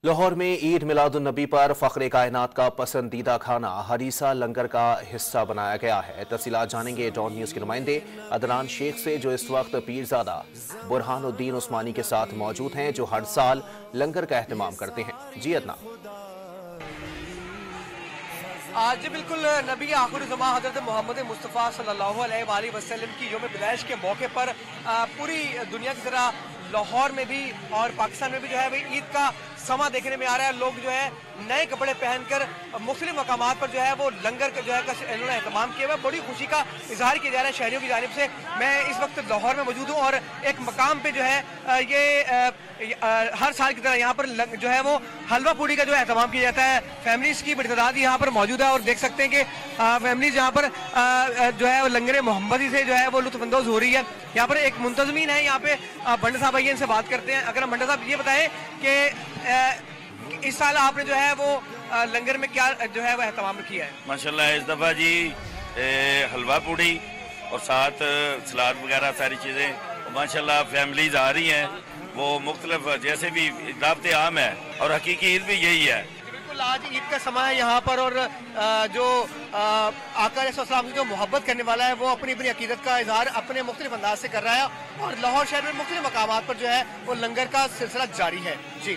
लाहौर में ईद मिलादुन्नबी पर फ़ख्रे कायनात का पसंदीदा खाना हरीसा लंगर का हिस्सा बनाया गया है। तफसीलात जानेंगे डॉन न्यूज़ के नुमाइंदे अदनान शेख से, जो इस वक्त पीरजादा बुरहानुद्दीन उस्मानी के साथ मौजूद हैं, जो हर साल लंगर का एहतमाम करते हैं। जी अदनान। आज बिल्कुल नबी आखिर ज़मा हज़रत मोहम्मद मुस्तफ़ा सल्लल्लाहु अलैहि वसल्लम की यौम पैदाइश के मौके पर पूरी दुनिया की तरह लाहौर में भी और पाकिस्तान में भी जो है भाई ईद का समा देखने में आ रहा है। लोग जो है नए कपड़े पहनकर मुख्तलिफ मकामात पर जो है वो लंगर का जो है इन्होंने एहतमाम किया हुआ। बड़ी खुशी का इजहार किया जा रहा है शहरियों की जानिब से। मैं इस वक्त लाहौर में मौजूद हूँ और एक मकाम पे जो है ये हर साल की तरह यहाँ पर जो है वो हलवा पूड़ी का जो है एहतमाम किया जाता है। फैमिलीज की बड़ी तादाद यहाँ पर मौजूद है और देख सकते हैं कि फैमिलीज यहाँ पर जो है लंगर मोहम्मदी से जो है वो लुत्फानंदोज हो रही है। यहाँ पर एक मुंतजमीन है यहाँ पे भंडा साहब आइए इनसे बात करते हैं। अगर हम भंडा साहब ये बताएं कि इस साल आपने जो है वो लंगर में क्या जो है वो एहतमाम किया है? माशाल्लाह इस दफ़ा जी हलवा पूड़ी और साथ सलाद वगैरह सारी चीज़ें माशाल्लाह फैमिलीज आ रही हैं। वो मुख्तलिफ जैसे भी दावत आम है और हकीकी ईद भी यही है। बिल्कुल आज ईद का समय है यहाँ पर और जो आका अलैहिस्सलाम की जो मोहब्बत करने वाला है वो अपनी अपनी अकीदत का इजहार अपने मुख्तलिफ अंदाज से कर रहा है और लाहौर शहर में मुख्तलिफ मकामात पर जो है वो लंगर का सिलसिला जारी है। जी।